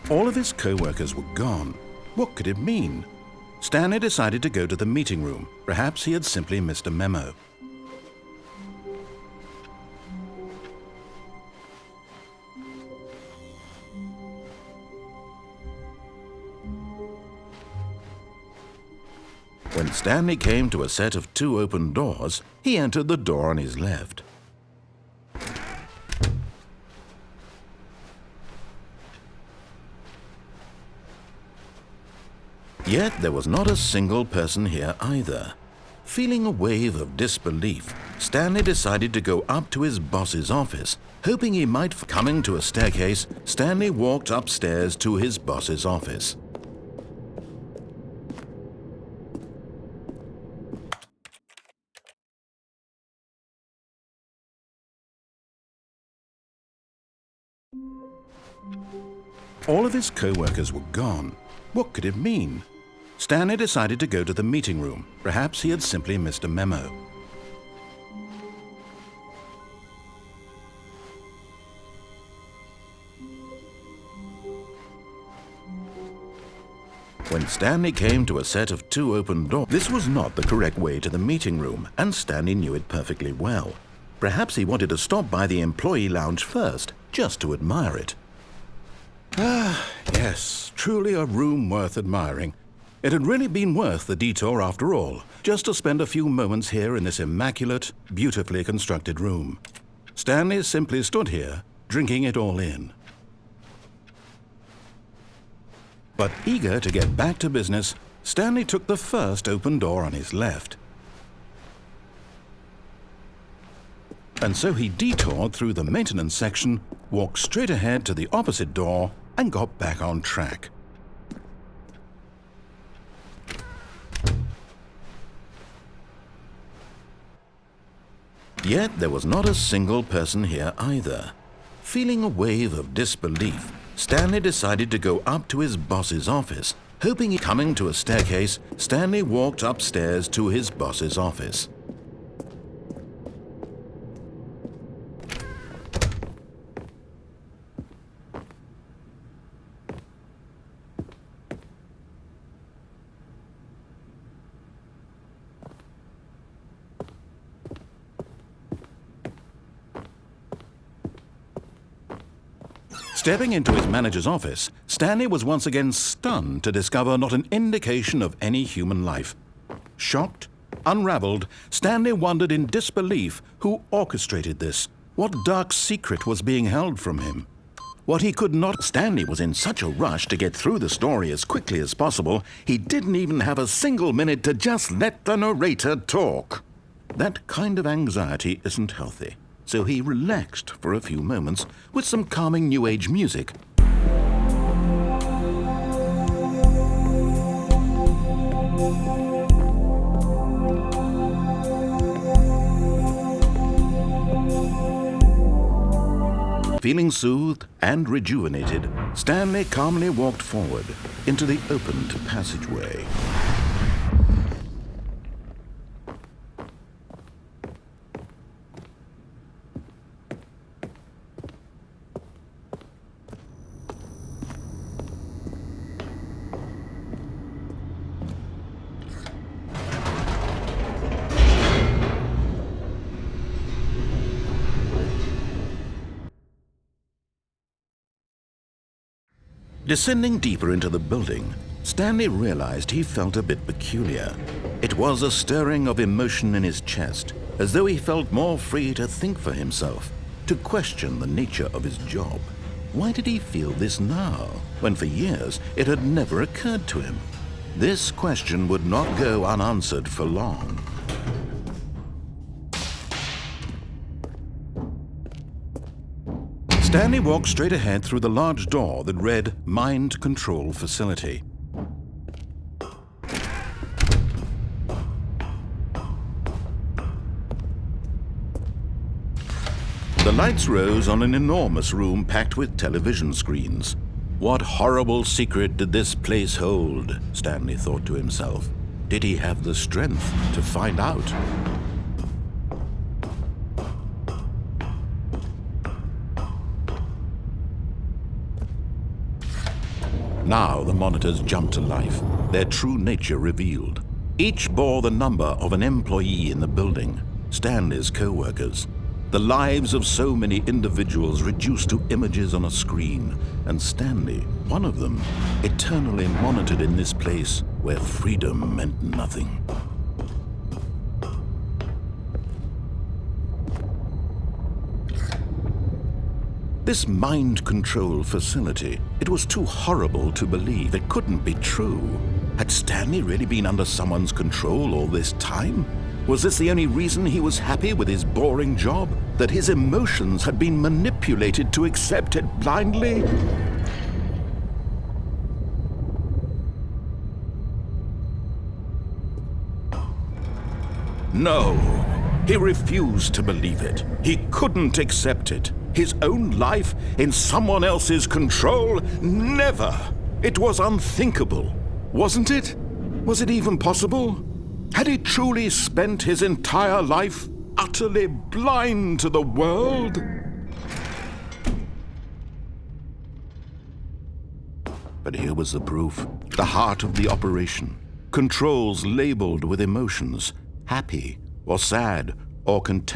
All of his co-workers were gone. What could it mean? Stanley decided to go to the meeting room. Perhaps he had simply missed a memo. When Stanley came to a set of 2 open doors, he entered the door on his left. Yet there was not a single person here either. Feeling a wave of disbelief, Stanley decided to go up to his boss's office, hoping he might. Coming to a staircase, Stanley walked upstairs to his boss's office. All of his co-workers were gone. What could it mean? Stanley decided to go to the meeting room. Perhaps he had simply missed a memo. When Stanley came to a set of 2 open doors, this was not the correct way to the meeting room, and Stanley knew it perfectly well. Perhaps he wanted to stop by the employee lounge first, just to admire it. Ah, yes, truly a room worth admiring. It had really been worth the detour after all, just to spend a few moments here in this immaculate, beautifully constructed room. Stanley simply stood here, drinking it all in. But eager to get back to business, Stanley took the first open door on his left. And so he detoured through the maintenance section, walked straight ahead to the opposite door, and got back on track. Yet there was not a single person here either. Feeling a wave of disbelief, Stanley decided to go up to his boss's office. Coming to a staircase, Stanley walked upstairs to his boss's office. Stepping into his manager's office, Stanley was once again stunned to discover not an indication of any human life. Shocked, unraveled, Stanley wondered in disbelief who orchestrated this. What dark secret was being held from him? What he could not. Stanley was in such a rush to get through the story as quickly as possible, he didn't even have a single minute to just let the narrator talk. That kind of anxiety isn't healthy. So he relaxed for a few moments with some calming New Age music. Feeling soothed and rejuvenated, Stanley calmly walked forward into the opened passageway. Descending deeper into the building, Stanley realized he felt a bit peculiar. It was a stirring of emotion in his chest, as though he felt more free to think for himself, to question the nature of his job. Why did he feel this now, when for years it had never occurred to him? This question would not go unanswered for long. Stanley walked straight ahead through the large door that read Mind Control Facility. The lights rose on an enormous room packed with television screens. What horrible secret did this place hold? Stanley thought to himself. Did he have the strength to find out? Now the monitors jumped to life, their true nature revealed. Each bore the number of an employee in the building, Stanley's co-workers. The lives of so many individuals reduced to images on a screen, and Stanley, one of them, eternally monitored in this place where freedom meant nothing. This mind control facility, it was too horrible to believe. It couldn't be true. Had Stanley really been under someone's control all this time? Was this the only reason he was happy with his boring job? That his emotions had been manipulated to accept it blindly? No, he refused to believe it. He couldn't accept it. His own life in someone else's control? Never! It was unthinkable, wasn't it? Was it even possible? Had he truly spent his entire life utterly blind to the world? But here was the proof. The heart of the operation. Controls labeled with emotions. Happy, or sad, or content.